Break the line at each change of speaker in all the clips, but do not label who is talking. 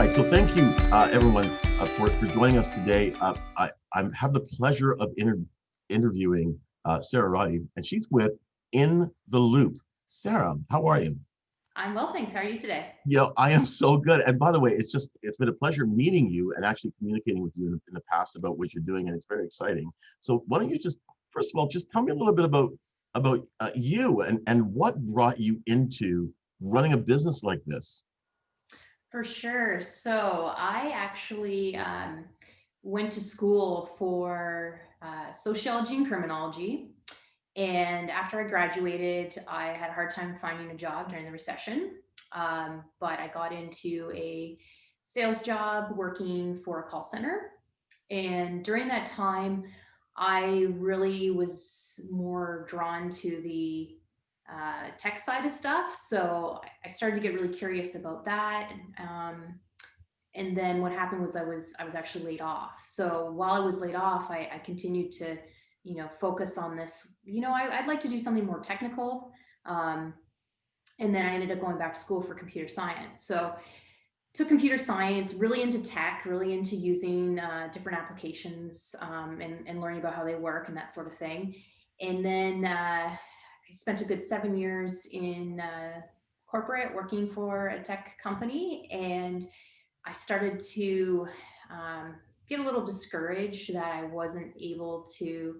right, so thank you, everyone, for joining us today. I have the pleasure of interviewing Sarah Roddy, and she's with In the Loop. Sarah, how are you?
I'm well, thanks. How are you today?
I am so good. And by the way, it's been a pleasure meeting you and actually communicating with you in the past about what you're doing, and it's very exciting. So why don't you just first of all just tell me a little bit about you and what brought you into running a business like this?
For sure. So I actually went to school for sociology and criminology. And after I graduated, I had a hard time finding a job during the recession. But I got into a sales job working for a call center. And during that time, I really was more drawn to the tech side of stuff. So I started to get really curious about that. And then what happened was I was actually laid off. So while I was laid off, I continued to, focus on this. I'd like to do something more technical. Um, and then I ended up going back to school for computer science. So took computer science, really into tech, really into using different applications, and learning about how they work and that sort of thing. And then I spent a good 7 years in corporate working for a tech company. And I started to get a little discouraged that I wasn't able to,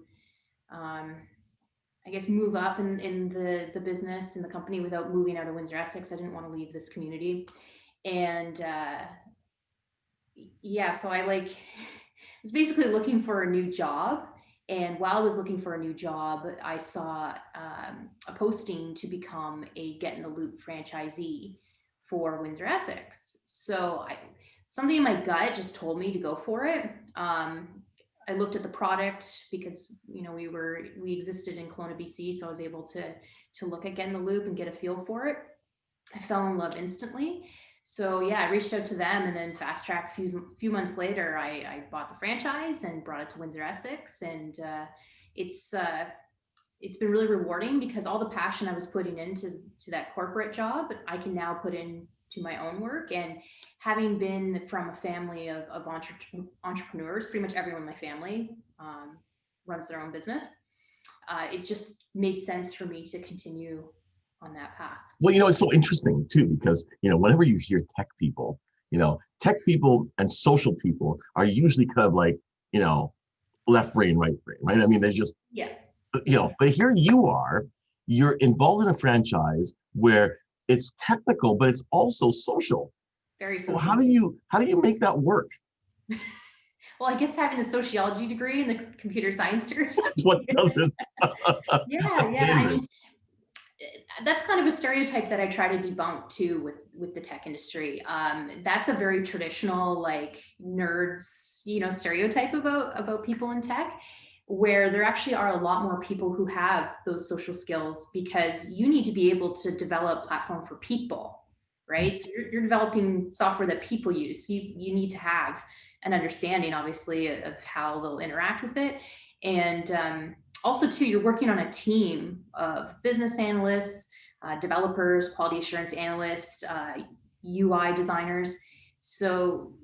um, I guess, move up in the business and the company without moving out of Windsor, Essex. I didn't want to leave this community. And yeah, so I was basically looking for a new job. And while I was looking for a new job, I saw a posting to become a Get in the Loop franchisee for Windsor Essex. Something in my gut just told me to go for it. I looked at the product because we existed in Kelowna, BC, so I was able to look at Get in the Loop and get a feel for it. I fell in love instantly. So yeah, I reached out to them, and then fast track few months later, I bought the franchise and brought it to Windsor Essex, and it's uh, it's been really rewarding because all the passion I was putting into that corporate job, I can now put into my own work. And having been from a family of entrepreneurs, pretty much everyone in my family runs their own business. It just made sense for me to continue on that path.
Well, it's so interesting too, because, whenever you hear tech people and social people are usually kind of like, you know, left brain, right brain, right? I mean, they just,
Yeah.
but here you are, you're involved in a franchise where it's technical, but it's also social.
Very
So
social.
how do you make that work?
Well, I guess having the sociology degree and the computer science degree.
That's what does it.
Yeah. I
Amazing.
mean, that's kind of a stereotype that I try to debunk too with the tech industry. That's a very traditional, like, nerds, stereotype about people in tech, where there actually are a lot more people who have those social skills, because you need to be able to develop platform for people, right? So you're developing software that people use. So you need to have an understanding, obviously, of how they'll interact with it. And also, too, you're working on a team of business analysts, developers, quality assurance analysts, UI designers. So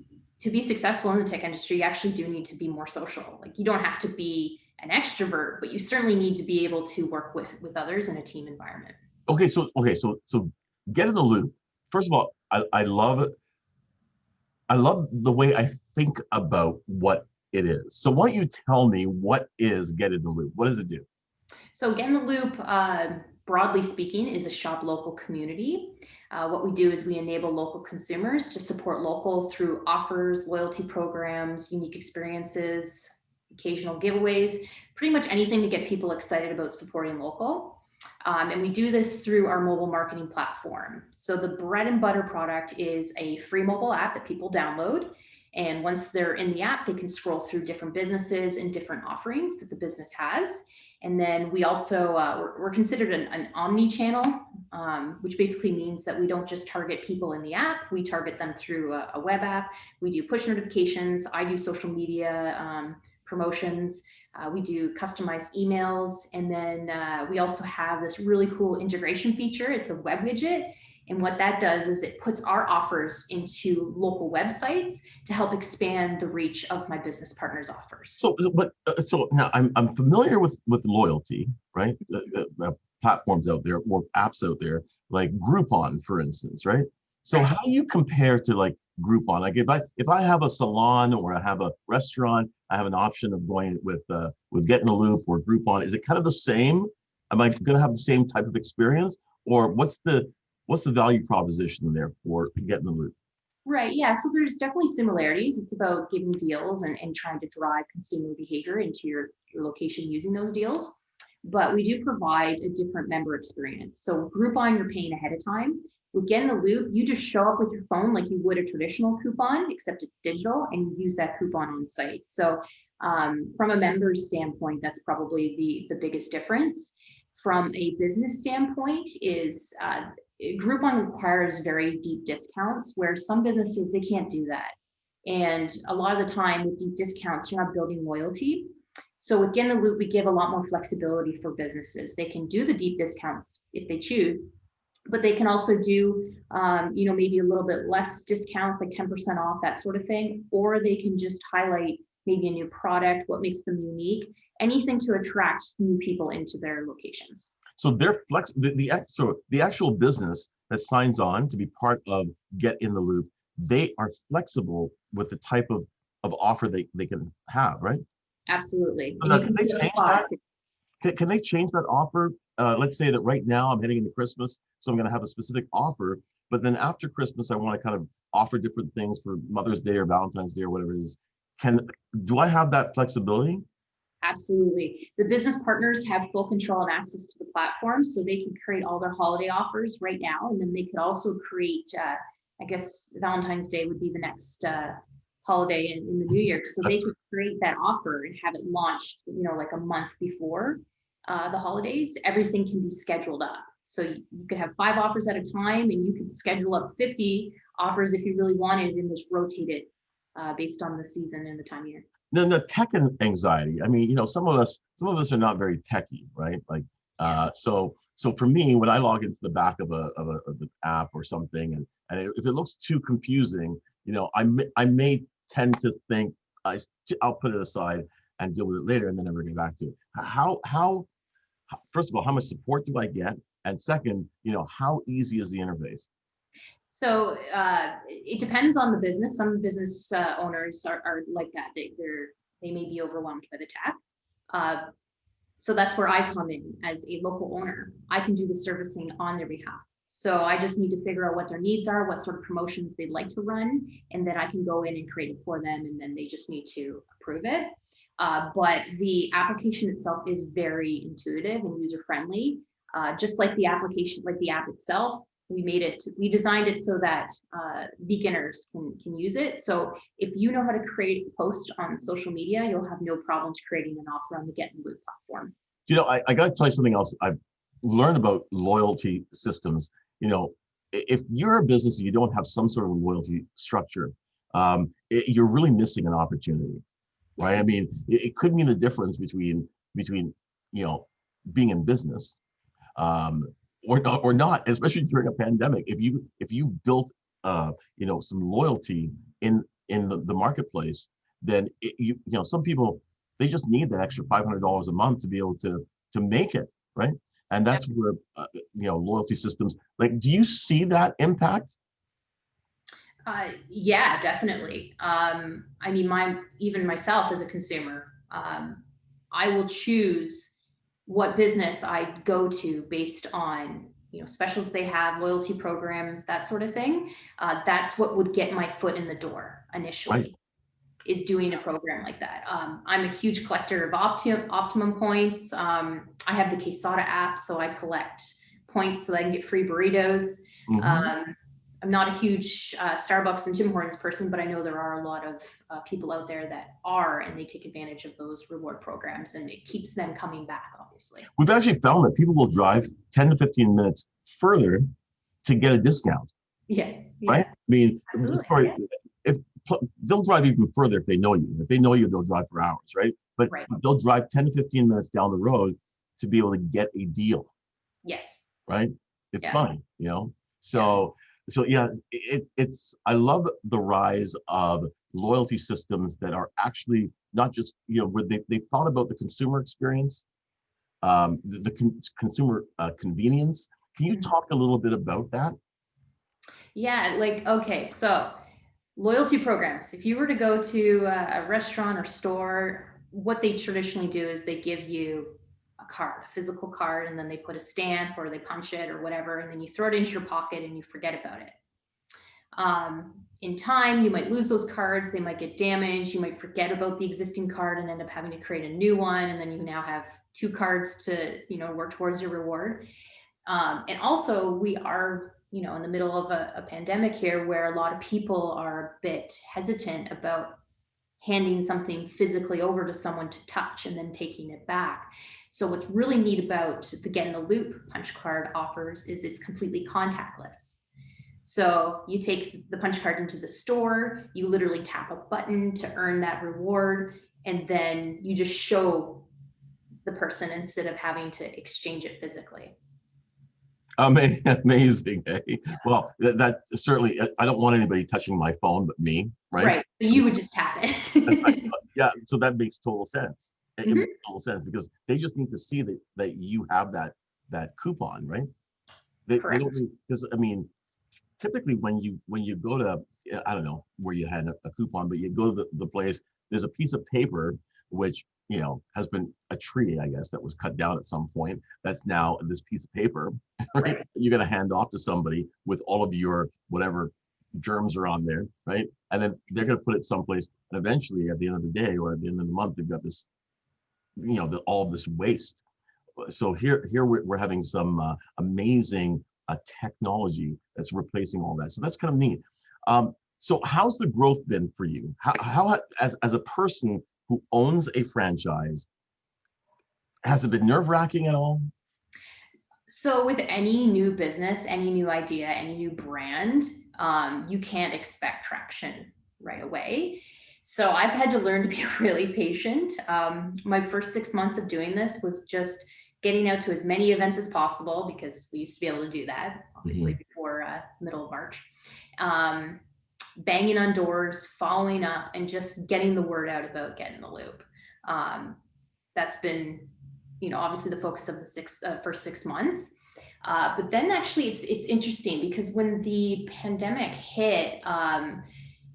to be successful in the tech industry, you actually do need to be more social. Like, you don't have to be an extrovert, but you certainly need to be able to work with others in a team environment.
Okay, so get in the loop. First of all, I love the way I think about what it is. So why don't you tell me what is Get in the Loop? What does it do?
So Get in the Loop, broadly speaking, is a shop local community. What we do is we enable local consumers to support local through offers, loyalty programs, unique experiences, occasional giveaways, pretty much anything to get people excited about supporting local. And we do this through our mobile marketing platform. So the bread and butter product is a free mobile app that people download. And once they're in the app, they can scroll through different businesses and different offerings that the business has. And then we also, we're considered an omni-channel, which basically means that we don't just target people in the app, we target them through a web app. We do push notifications, I do social media promotions, we do customized emails, and then we also have this really cool integration feature. It's a web widget, And what that does is it puts our offers into local websites to help expand the reach of my business partners' offers.
So now I'm familiar with loyalty, right? Platforms out there or apps out there like Groupon, for instance, right? So
Right.
how do you compare to like Groupon? Like if I have a salon or I have a restaurant, I have an option of going with Get in the Loop or Groupon. Is it kind of the same? Am I going to have the same type of experience, or what's the value proposition there for Get in the Loop?
Right. Yeah. So there's definitely similarities. It's about giving deals and trying to drive consumer behavior into your location using those deals. But we do provide a different member experience. So Groupon, you're paying ahead of time. With Get in the Loop, you just show up with your phone like you would a traditional coupon, except it's digital, and you use that coupon on site. So from a member's standpoint, that's probably the biggest difference. From a business standpoint, is Groupon requires very deep discounts where some businesses, they can't do that. And a lot of the time with deep discounts, you're not building loyalty. So with Get in the Loop, we give a lot more flexibility for businesses. They can do the deep discounts if they choose, but they can also do, maybe a little bit less discounts, like 10% off, that sort of thing. Or they can just highlight maybe a new product, what makes them unique, anything to attract new people into their locations.
So they're the actual business that signs on to be part of Get in the Loop, they are flexible with the type of offer they can have, right?
Absolutely.
So
And
now,
you
can
can
they
see a
change that?
spot.
Can they change that offer? Let's say that right now I'm heading into Christmas, so I'm going to have a specific offer, but then after Christmas I want to kind of offer different things for Mother's Day or Valentine's Day or whatever it is. Can do I have that flexibility?
Absolutely. The business partners have full control and access to the platform, so they can create all their holiday offers right now. And then they could also create, I guess Valentine's Day would be the next holiday in the new year. So they could create that offer and have it launched, like a month before the holidays. Everything can be scheduled up. So you could have 5 offers at a time, and you could schedule up 50 offers if you really wanted, and just rotate it based on the season and the time of year.
Then the tech anxiety. I mean, some of us are not very techy, right? Like,
Yeah.
so for me, when I log into the back of an app or something, if it looks too confusing, I may tend to think I'll put it aside and deal with it later, and then never get back to it. First of all, how much support do I get? And second, how easy is the interface?
So it depends on the business. Some business owners are like that. They may be overwhelmed by the tech. Uh, so that's where I come in as a local owner. I can do the servicing on their behalf. So I just need to figure out what their needs are, what sort of promotions they'd like to run, and then I can go in and create it for them, and then they just need to approve it. But the application itself is very intuitive and user friendly. Just like the application, like the app itself, we designed it so that beginners can use it. So if you know how to create a post on social media, you'll have no problems creating an offer on the Get in the Loop platform.
I got to tell you something else. I've learned about loyalty systems. If you're a business and you don't have some sort of loyalty structure, you're really missing an opportunity, right? I mean, it could mean the difference between being in business or not, especially during a pandemic. If you built some loyalty in the marketplace, then some people, they just need that extra $500 a month to be able to make it, right? And that's where loyalty systems, like, do you see that impact?
Yeah, definitely. I mean, even myself as a consumer, I will choose what business I go to based on specials they have, loyalty programs, that sort of thing. That's what would get my foot in the door
Right.
initially, is doing a program like that. I'm a huge collector of Optimum points. I have the Quesada app, so I collect points so I can get free burritos.
Mhm.
I'm not a huge Starbucks and Tim Hortons person, but I know there are a lot of people out there that are, and they take advantage of those reward programs, and it keeps them coming back, obviously.
We've actually found that people will drive 10 to 15 minutes further to get a discount,
Yeah,
right?
yeah,
I mean,
absolutely.
sorry,
Yeah.
if they'll drive even further if they know you. If they know you, they'll drive for hours, right? But
Right.
they'll drive 10 to 15 minutes down the road to be able to get a deal,
Yes.
right? It's
Yeah.
funny.
Yeah.
So yeah, it's I love the rise of loyalty systems that are actually not just, where they thought about the consumer experience, consumer convenience. Can you
Mhm.
talk a little bit about that?
Yeah, like, okay, so loyalty programs. If you were to go to a restaurant or store, what they traditionally do is they give you a card, a physical card, and then they put a stamp or they punch it or whatever, and then you throw it into your pocket and you forget about it. In time, you might lose those cards, they might get damaged, you might forget about the existing card and end up having to create a new one, and then you now have two cards to work towards your reward. And also, we are, in the middle of a pandemic here where a lot of people are a bit hesitant about handing something physically over to someone to touch and then taking it back. So, what's really neat about the Get in the Loop punch card offers is it's completely contactless. So, you take the punch card into the store, you literally tap a button to earn that reward, and then you just show the person instead of having to exchange it physically.
Amazing. Hey? Well, that certainly, I don't want anybody touching my phone but me, right?
Right. So you would just tap it.
Yeah, so that makes total sense. It
Mhm.
makes total sense because they just need to see that you have that coupon, right? They don't
Correct.
need, because I mean, typically when you go to, I don't know where you had a coupon, but you go to the place, there's a piece of paper which has been a tree, I guess, that was cut down at some point. That's now this piece of paper, right?
Right.
You're gonna hand off to somebody with all of your whatever germs are on there, right? And then they're gonna put it someplace, and eventually at the end of the day or at the end of the month, they've got this, all of this waste. So here we're having some amazing technology that's replacing all that. So that's kind of neat. So how's the growth been for you? How as a person who owns a franchise, has it been nerve-wracking at all?
So with any new business, any new idea, any new brand, you can't expect traction right away. So I've had to learn to be really patient. My first 6 months of doing this was just getting out to as many events as possible because we used to be able to do that, obviously,
Mhm.
before middle of March. Um, Banging on doors, following up, and just getting the word out about Get in the Loop. Um, that's been, obviously the focus of the first 6 months. But then actually, it's interesting because when the pandemic hit,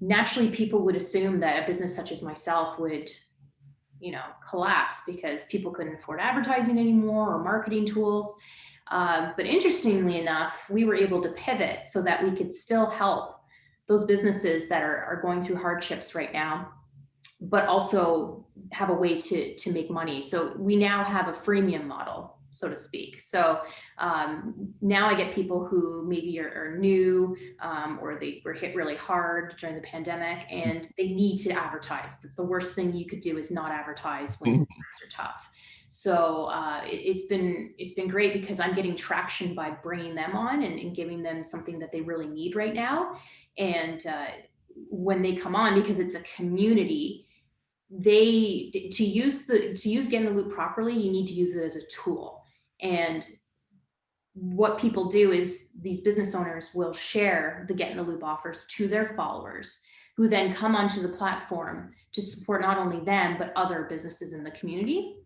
naturally people would assume that a business such as myself would, collapse because people couldn't afford advertising anymore or marketing tools. But interestingly enough, we were able to pivot so that we could still help those businesses that are going through hardships right now, but also have a way to make money. So we now have a freemium model, so to speak. So now I get people who maybe are new, or they were hit really hard during the pandemic and they need to advertise. That's the worst thing you could do, is not advertise when
Mhm.
times are tough. So it's been great because I'm getting traction by bringing them on and giving them something that they really need right now. And when they come on, because it's a community, they to use Get in the Loop properly, you need to use it as a tool. And what people do is these business owners will share the Get in the Loop offers to their followers, who then come onto the platform to support not only them but other businesses in the community.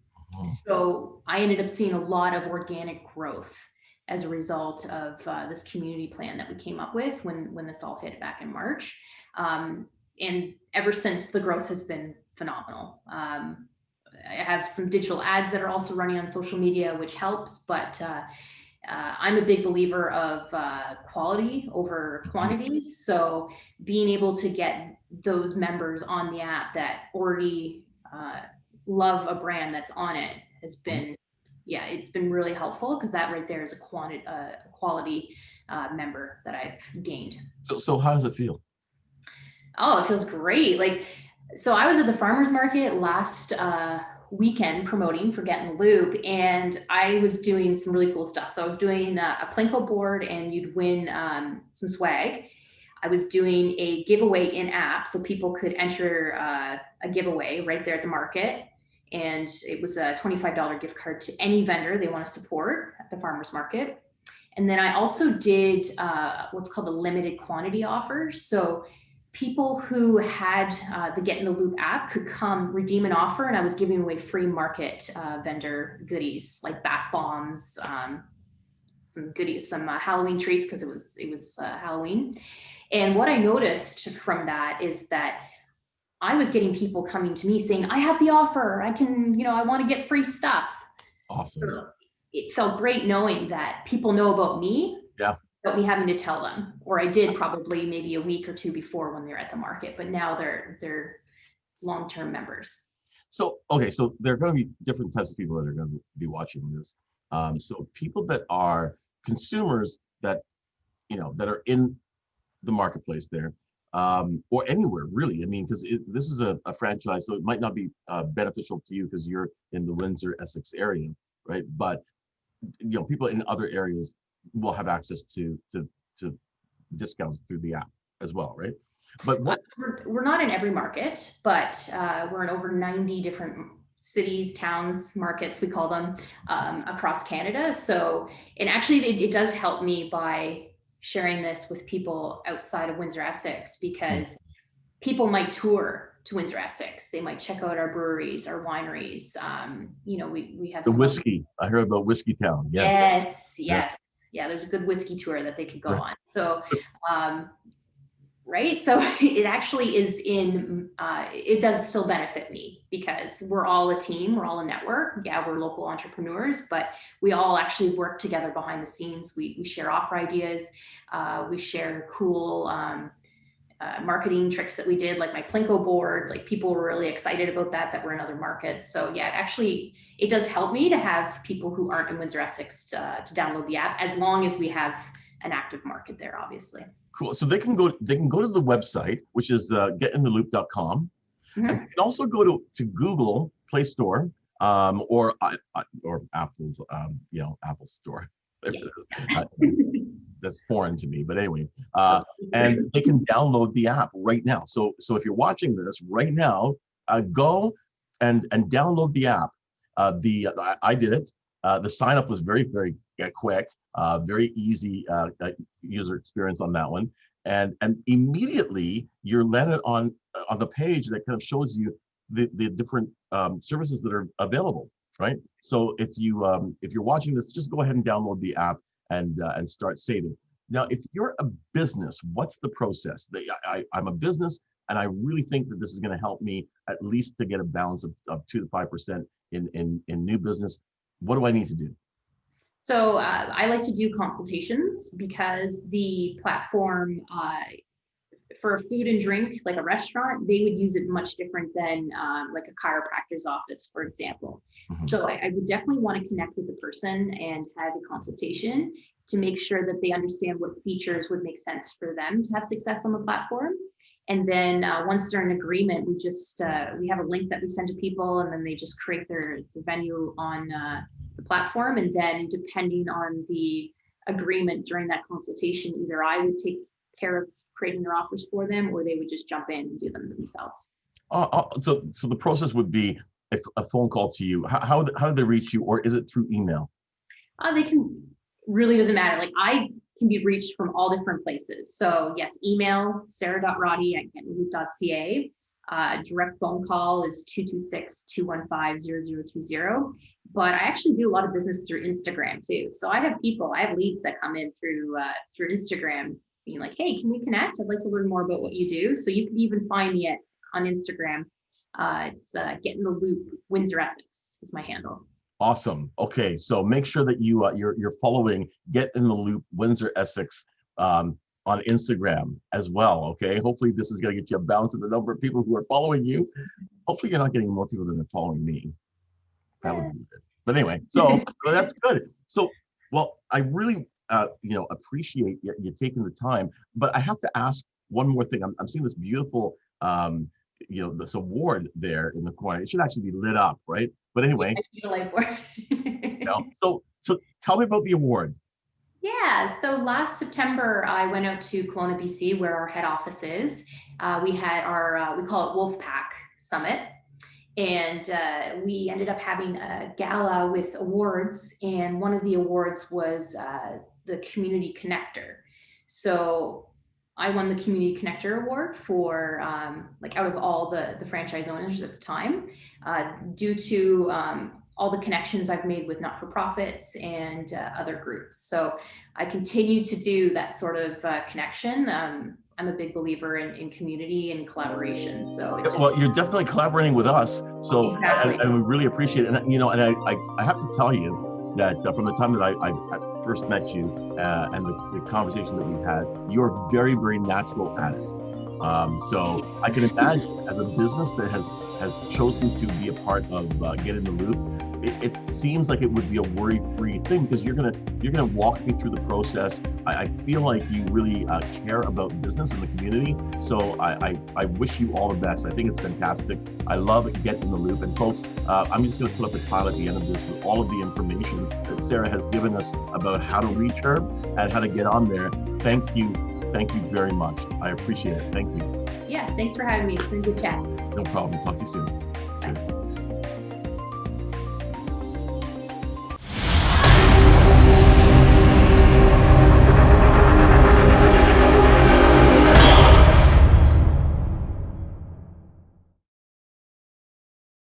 So I ended up seeing a lot of organic growth as a result of this community plan that we came up with when this all hit back in March. And ever since, the growth has been phenomenal. I have some digital ads that are also running on social media, which helps, but I'm a big believer of quality over
Mhm.
quantity. So being able to get those members on the app that already love a brand that's on it has
Mhm.
been, yeah, it's been really helpful because that right there is a quality member that I've gained.
So how does it feel?
Oh, it feels great. Like, so I was at the farmers market last weekend promoting for Get in the Loop, and I was doing some really cool stuff. So I was doing a Plinko board, and you'd win some swag. I was doing a giveaway in app, so people could enter a giveaway right there at the market. And it was a $25 gift card to any vendor they want to support at the farmers market. And then I also did what's called a limited quantity offer. So people who had the Get in the Loop app could come redeem an offer, and I was giving away free market vendor goodies like bath bombs, some goodies, some Halloween treats because it was Halloween. And what I noticed from that is that I was getting people coming to me saying, I have the offer. I can, I want to get free stuff.
Awesome.
So it felt great knowing that people know about me,
Yeah.
without me having to tell them. Or I did probably maybe a week or two before when they're at the market, but now they're long-term members.
So, okay, so there are going to be different types of people that are going to be watching this. So people that are consumers that, that are in the marketplace there, or anywhere really. I mean, because this is a franchise, so it might not be beneficial to you because you're in the Windsor, Essex area, right? But people in other areas will have access to discounts through the app as well, right? But what?
We're not in every market, but we're in over 90 different cities, towns, markets, we call them, across Canada. So, and actually it does help me by sharing this with people outside of Windsor, Essex, because people might tour to Windsor, Essex. They might check out our breweries, our wineries. We have
The
some
whiskey. I heard about Whiskey Town. Yes.
Yes,
Yeah.
yes. Yeah, there's a good whiskey tour that they could go
Right.
on. So, right. So it actually is it does still benefit me because we're all a team, we're all a network. Yeah, we're local entrepreneurs, but we all actually work together behind the scenes. We share offer ideas, we share cool marketing tricks that we did, like my Plinko board. Like people were really excited about that were in other markets. So yeah, it does help me to have people who aren't in Windsor, Essex to download the app, as long as we have an active market there, obviously.
Cool. So they can go to the website, which is getintheloop.com.
Mm-hmm.
And you can also go to Google Play Store, or Apple's Apple Store.
Yeah.
That's foreign to me, but anyway, and they can download the app right now. So if you're watching this right now, go and download the app. I did it. The sign up was very, very quick, very easy user experience on that one, and immediately you're landed on the page that kind of shows you the different services that are available, right? So if you're watching this, just go ahead and download the app and start saving. Now, if you're a business, what's the process? I'm a business, and I really think that this is going to help me at least to get a balance of 2 to 5% in new business. What do I need to do?
So I like to do consultations because the platform for food and drink, like a restaurant, they would use it much different than like a chiropractor's office, for example. Mm-hmm. So I would definitely want to connect with the person and have a consultation to make sure that they understand what features would make sense for them to have success on the platform. And then once they're in agreement, we have a link that we send to people, and then they just create their venue on the platform. And then depending on the agreement during that consultation, either I would take care of creating their offers for them, or they would just jump in and do them themselves.
So the process would be a phone call to you. How do they reach you, or is it through email?
They can, really doesn't matter. Like I can be reached from all different places. So yes, email sarah.roddy@getloop.ca. Direct phone call is 226-215-0020. But I actually do a lot of business through Instagram too. So I have leads that come in through Instagram being like, hey, can we connect? I'd like to learn more about what you do. So you can even find me on Instagram. It's Get in the Loop Windsor, Essex is my handle.
Awesome. Okay, so make sure that you're following Get in the Loop Windsor, Essex on Instagram as well. Okay, hopefully this is going to get you a balance of the number of people who are following you. Hopefully you're not getting more people than are following me. That would be good. But anyway, so that's good. So, well, I really appreciate you taking the time. But I have to ask one more thing. I'm seeing this beautiful this award there in the corner. It should actually be lit up, right? But anyway. So tell me about the award.
Yeah, so last September, I went out to Kelowna, BC, where our head office is. We had our, we call it Wolfpack Summit. And we ended up having a gala with awards. And one of the awards was the community connector. So I won the Community Connector Award for like out of all the franchise owners at the time, due to all the connections I've made with not-for-profits and other groups. So I continue to do that sort of connection. I'm a big believer in community and collaboration. So it just,
Well, you're definitely collaborating with us, so
exactly.
and we really appreciate it. And I have to tell you that from the time that I first met you and the conversation that we've had, you're very, very natural at it. So I can imagine as a business that has chosen to be a part of Get in the Loop, it seems like it would be a worry-free thing because you're gonna walk me through the process. I feel like you really care about business and the community. So I wish you all the best. I think it's fantastic. I love Get in the Loop. And folks, I'm just gonna put up a tile at the end of this with all of the information that Sarah has given us about how to reach her and how to get on there. Thank you very much. I appreciate it. Thank you.
Yeah, thanks for having me. It's been a good chat.
No problem. Talk to you soon.
Bye.